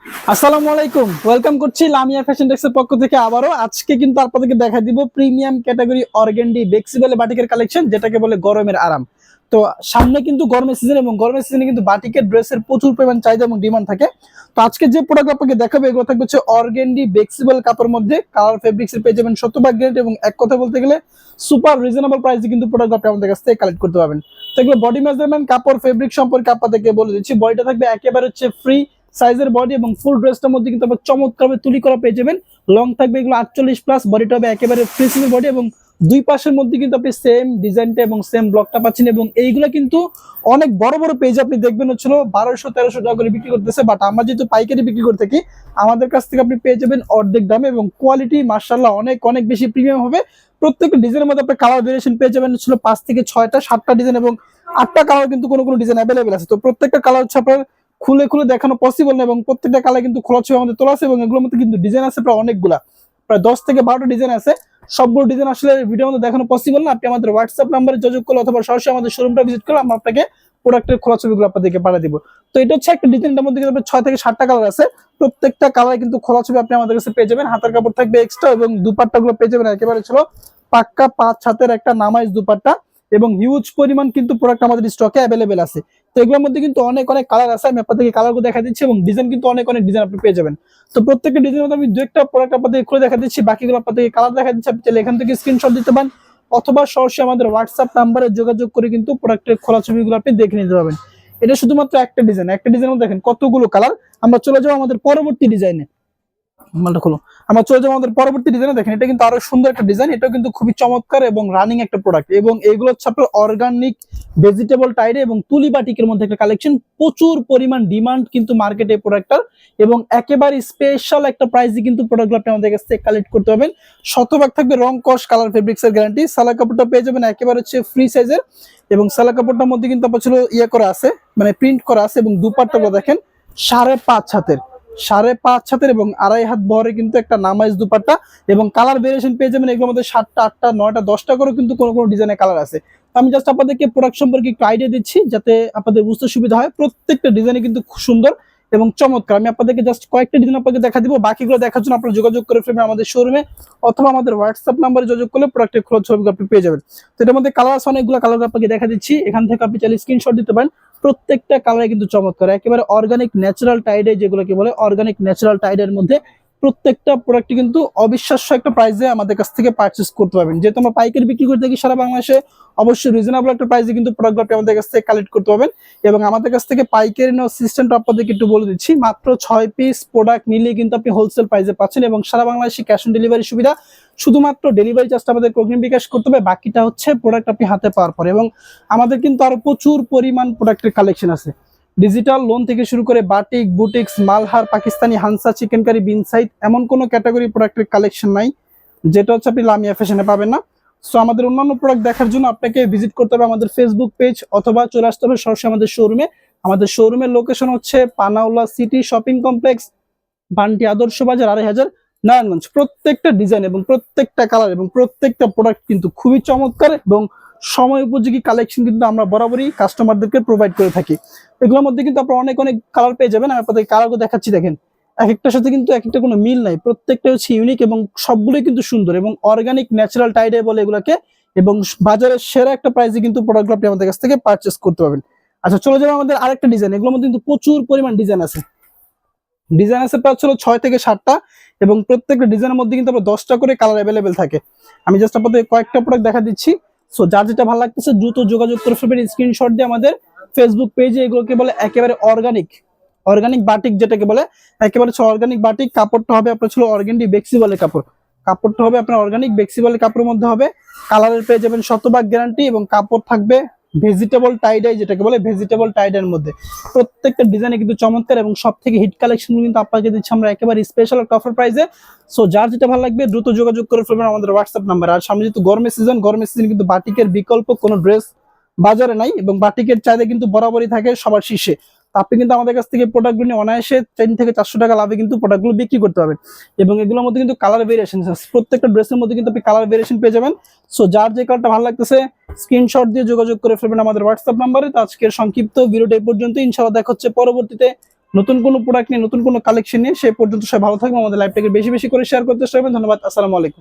আসসালামু আলাইকুম, ওয়েলকাম করছি লামিয়া ফ্যাশন টেক্সের পক্ষ থেকে আবারও। আজকে কিন্তু আপনাদেরকে দেখা দিব প্রিমিয়াম ক্যাটাগরি অর্গানডি বেক্সিবল বাটিকের কালেকশন, যেটাকে বলে গরমের আরাম। তো সামনে কিন্তু গরমের সিজন, এবং গরমের সিজনে কিন্তু বাটিকের ড্রেসের প্রচুর পরিমাণ চাহিদা এবং ডিমান্ড থাকে। তো আজকে যে প্রোডাক্ট আপনাকে দেখাবো এগুলো থাকবে হচ্ছে অর্গানডি বেক্সিবল কাপড়ের মধ্যে, কালার ফেব্রিক্স এর পেয়ে যাবেন 70% গ্রেড, এবং এক কথা বলতে গেলে সুপার রিজনেবল প্রাইসে কিন্তু প্রোডাক্ট আপনি আমাদের কাছ থেকে কালেক্ট করতে পারবেন। তো এগুলো বডি মেজারমেন্ট, কাপড়, ফেব্রিক সম্পর্কে আপনাদেরকে বলে দিচ্ছি। বডিটা থাকবে একেবারে হচ্ছে ফ্রি সাইজের বডি, এবং ফুল ড্রেসটার মধ্যে কিন্তু আপনার চমৎকার তুলি করা পেয়ে যাবেন। লং থাকবে এগুলো 48+, বডিটা হবে একেবারে ফ্রি সিমের বডি, এবং দুই পাশের মধ্যে কিন্তু আপনি সেম ডিজাইনটা এবং সেম ব্লকটা পাচ্ছেন। এবং এইগুলো কিন্তু অনেক বড় বড় পেজ আপনি দেখবেন হচ্ছিল 1200-1300 টাকা করে বিক্রি করতেছে, বাট আমরা যেহেতু পাইকারি বিক্রি করে থাকি আমাদের কাছ থেকে আপনি পেয়ে যাবেন অর্ধেক দামে, এবং কোয়ালিটি মার্শাল্লাহ অনেক অনেক বেশি প্রিমিয়াম হবে। প্রত্যেকটা ডিজাইনের মধ্যে আপনি কালার ভেরিয়েশন পেয়ে যাবেন হচ্ছিল 5 থেকে 6টা 7টা ডিজাইন, এবং 8টা কালার কিন্তু কোনো কোনো ডিজাইন অ্যাভেলেবেল আছে। তো প্রত্যেকটা কালার হচ্ছে আপনার খুলে খুলে দেখানো পসিবল না, এবং প্রত্যেকটা কালার কিন্তু খোলা ছবি আমাদের তোলা আছে, এবং এগুলোর মধ্যে কিন্তু ডিজাইন আছে প্রায় অনেকগুলা, প্রায় 10 থেকে 12টা ডিজাইন আছে। সবগুলো ডিজাইন আসলে ভিডিওর মধ্যে দেখানো পসিবল না। আপনি আমাদের হোয়াটসঅ্যাপ নাম্বারে যোগাযোগ করলে অথবা সরাসরি আমাদের শোরুমটা ভিজিট করলে আমরা আপনাকে প্রোডাক্টের খোলা ছবিগুলো আপনাদেরকে পাঠিয়ে দিব। তো এটা হচ্ছে একটা ডিজাইনটার মধ্যে কিন্তু 6 থেকে 7টা কালার আছে। প্রত্যেকটা কালারে কিন্তু খোলা ছবি আপনি আমাদের কাছে পেয়ে যাবেন। হাতার কাপড় থাকবে এক্সট্রা, এবং দুপাট্টা গুলো পেয়ে যাবেন একেবারে ছিল পাক্কা 5 হাতের একটা নামাইজ দুপাট্টা, এবং হিউজ পরিমাণ কিন্তু প্রোডাক্ট আমাদের স্টকে অ্যাভেলেবেল আছে। তো এগুলোর মধ্যে কিন্তু অনেক অনেক কালার আছে, আমি আপনাদেরকে কালারগুলো দেখা দিচ্ছি, এবং ডিজাইন কিন্তু অনেক অনেক ডিজাইন আপনি পেয়ে যাবেন। তো প্রত্যেকটা ডিজাইনের মধ্যে আমি দু একটা প্রোডাক্ট আপনাদেরকে খুলে দেখা দিচ্ছি, বাকিগুলো আপনাদেরকে কালার দেখা দিচ্ছি। আপনি চাইলে এখান থেকে স্ক্রিনশট দিতে পারেন, অথবা সরাসরি আমাদের হোয়াটসঅ্যাপ নাম্বারে যোগাযোগ করে কিন্তু প্রোডাক্টের খোলা ছবিগুলো আপনি দেখে নিতে পারবেন। এটা শুধুমাত্র একটা ডিজাইন, একটা ডিজাইনের মধ্যে দেখেন কতগুলো কালার। আমরা চলে যাবো আমাদের পরবর্তী ডিজাইনে। মালটা খোলো। আমরা চলে যাবো আমাদের পরবর্তী ডিজাইনে। দেখেন এটা কিন্তু আরো সুন্দর একটা ডিজাইন, এটাও কিন্তু খুবই চমৎকার এবং রানিং একটা প্রোডাক্ট, এবং এগুলো হচ্ছে আপনার অর্গানিক ভেজিটেবল টাইডে এবং তুলি বাটিকের মধ্যে একটা কালেকশন। প্রচুর পরিমাণ ডিমান্ড কিন্তু মার্কেটে এই প্রোডাক্টটার, এবং একেবারে স্পেশাল একটা প্রাইসে কিন্তু প্রোডাক্টগুলো আপনি আমাদের কাছ থেকে কালেক্ট করতে পারবেন। শতভাগ থাকবে রং কস কালার ফেব্রিক্স এর গ্যারান্টি। সালা কাপড়টা পেয়ে যাবেন একেবারে হচ্ছে ফ্রি সাইজের, এবং সালা কাপড়টার মধ্যে কিন্তু আপনার ছিল ইয়ে করা আছে, মানে প্রিন্ট করা আছে, এবং দুপাট্টাগুলো দেখেন 5.5 হাতের, 5.5 হাতের এবং 2.5 হাত বহরে কিন্তু একটা নামাইজ দুপাট্টা, এবং কালার ভেরিয়েশন পেয়ে যাবেন এগুলোর মধ্যে 7টা 8টা 9টা 10টা করে কিন্তু কোনো কোনো ডিজাইনের কালার আছে। আমি জাস্ট আপনাদেরকে প্রোডাক্ট সম্পর্কে একটু আইডিয়া দিচ্ছি যাতে আপনাদের বুঝতে সুবিধা হয়। প্রত্যেকটা ডিজাইনে কিন্তু খুব সুন্দর এবং চমৎকার। আমি আপনাদেরকে জাস্ট কয়েকটা ডিজাইন আপনাকে দেখা দিব, বাকিগুলো দেখার জন্য আপনারা যোগাযোগ করে ফেলবেন আমাদের শোরুমে, অথবা আমাদের হোয়াটসঅ্যাপ নাম্বারে যোগাযোগ করলে প্রোডাক্টের খোঁজ ছবি আপনি পেয়ে যাবেন। তো এটার মধ্যে কালার আছে অনেকগুলো, কালার আপনাকে দেখা দিচ্ছি, এখান থেকে আপনি চাইলে স্ক্রিনশট দিতে পারেন। প্রত্যেকটা কালারে কিন্তু চমৎকার, একেবারে অর্গানিক ন্যাচারাল টাইডে, যেগুলোকে বলে অর্গানিক ন্যাচারাল টাইডের মধ্যে প্রত্যেকটা প্রোডাক্ট কিন্তু অবিশ্বাস্য একটা প্রাইসে আমাদের কাছ থেকে পারচেস করতে পারবেন। যেহেতু আমরা পাইকারি বিক্রি করে থাকি সারা বাংলাদেশে, অবশ্যই রিজনেবল একটা প্রাইসে কিন্তু প্রোডাক্ট আমাদের কাছ থেকে কালেক্ট করতে পারবেন। এবং আমাদের কাছ থেকে পাইকারি নেওয়ার সিস্টেমটা আপনাদেরকে একটু বলে দিচ্ছি। মাত্র 6 পিস প্রোডাক্ট নিলে কিন্তু আপনি হোলসেল প্রাইসে পাচ্ছেন, এবং সারা বাংলাদেশে ক্যাশ অন ডেলিভারি সুবিধা। শুধুমাত্র ডেলিভারি চার্জটা আমাদের অগ্রিম বিকাশ করতে হবে, বাকিটা হচ্ছে প্রোডাক্ট আপনি হাতে পাওয়ার পরে। এবং আমাদের কিন্তু আরো প্রচুর পরিমাণ প্রোডাক্টের কালেকশন আছে, ডিজিটাল লোন থেকে শুরু করে batik, boutiques, Malhar, Pakistani, হানসা, chicken curry, বিন সাইড, এমন কোনো ক্যাটাগরি প্রোডাক্টের কালেকশন নাই যেটা হচ্ছে আপনি লামিয়া ফ্যাশনে পাবেন না। সো আমাদের অন্যান্য প্রোডাক্ট দেখার জন্য আপনাকে ভিজিট করতে হবে আমাদের ফেসবুক পেজ, অথবা চলে আসতে হবে সরাসরি আমাদের শোরুমে। আমাদের শোরুমের লোকেশন হচ্ছে Panaullah city shopping complex, Bunty আদর্শ বাজার, 2.5 নারায়ণগঞ্জ। প্রত্যেকটা ডিজাইন এবং প্রত্যেকটা কালার এবং প্রত্যেকটা প্রোডাক্ট কিন্তু খুবই চমৎকার, এবং সময় উপযোগী কালেকশন কিন্তু আমরা বরাবরই কাস্টমারদেরকে প্রোভাইড করে থাকি। এগুলোর মধ্যে কিন্তু আপনারা অনেক অনেক কালার পেয়ে যাবেন। আমি আপনাদের কালারগুলো দেখাচ্ছি, দেখেন এক একটার সাথে কিন্তু এক একটা কোনো মিল নাই, প্রত্যেকটা হচ্ছে ইউনিক, এবং সবগুলোই কিন্তু সুন্দর এবং অর্গানিক ন্যাচারাল টাইডে বলে এগুলোকে, এবং বাজারের সেরা একটা প্রাইসে কিন্তু প্রোডাক্টগুলো আপনি আমাদের কাছ থেকে পারচেস করতে পারবেন। আচ্ছা, চলে যাবো আমাদের আরেকটা ডিজাইন। এগুলোর মধ্যে কিন্তু প্রচুর পরিমাণ ডিজাইন আছে, ডিজাইন আছে প্রায় ছিল 6 থেকে 7টা, এবং প্রত্যেকটা ডিজাইনের মধ্যে কিন্তু আপনার 10টা করে কালার অ্যাভেলেবেল থাকে। আমি জাস্ট আপনাদের কয়েকটা প্রোডাক্ট দেখা দিচ্ছি। সো যার যেটা ভালো লাগতেছে দ্রুত যোগাযোগ করে ফেলবেন স্ক্রিনশট দিয়ে আমাদের ফেসবুক পেজে। এগুলোকে বলে একেবারে অর্গানিক, অর্গানিক বাটিক যেটাকে বলে, একেবারে হচ্ছে অর্গানিক বাটিক। কাপড়টা হবে আপনার ছিল অর্গানডি বেক্সিবলের কাপড়, কাপড়টা হবে আপনার অর্গানিক বেক্সিবলের কাপড়ের মধ্যে হবে। কালারের পেয়ে যাবেন 100% গ্যারান্টি, এবং কাপড় থাকবে ভেজিটেবল টাইডাই, যেটাকে বলে ভেজিটেবল টাইডের মধ্যে। প্রত্যেকটা ডিজাইনে কিন্তু চমৎকার, এবং সব থেকে হিট কালেকশন কিন্তু আপনাকে দিচ্ছি আমরা একেবারে স্পেশাল একটা অফার প্রাইসে। সো যার যেটা ভালো লাগবে দ্রুত যোগাযোগ করে ফেলবেন আমাদের হোয়াটসঅ্যাপ নাম্বার। আর সামনে যেহেতু গরমের সিজন, গরমের সিজন কিন্তু বাটিকের বিকল্প কোনো ড্রেস বাজারে নাই, এবং বাটিকের চাহিদা কিন্তু বরাবরই থাকে সবার শীর্ষে। আপনি কিন্তু আমাদের কাছ থেকে প্রোডাক্টগুলো নিয়ে অনায়াসে 3 থেকে 400 টাকা লাভে কিন্তু প্রোডাক্টগুলো বিক্রি করতে পারবেন। এবং এগুলোর মধ্যে কিন্তু কালার ভেরিয়েশন আছে, প্রত্যেকটা ড্রেসের মধ্যে কিন্তু আপনি কালার ভেরিয়েশন পেয়ে যাবেন। সো যার যে কালারটা ভালো লাগতেছে স্ক্রিনশট দিয়ে যোগাযোগ করে ফেলবেন আমাদের হোয়াটসঅ্যাপ নাম্বারে। তো আজকের সংক্ষিপ্ত ভিডিওটা এই পর্যন্ত, ইনশাআল্লাহ দেখা হচ্ছে পরবর্তীতে নতুন কোনো প্রোডাক্ট নিয়ে, নতুন কোনো কালেকশন নিয়ে। সে পর্যন্ত সবাই ভালো থাকবে, আমাদের লাইভটাকে বেশি বেশি করে শেয়ার করতে চেষ্টা করবেন। ধন্যবাদ, আসসালামু আলাইকুম।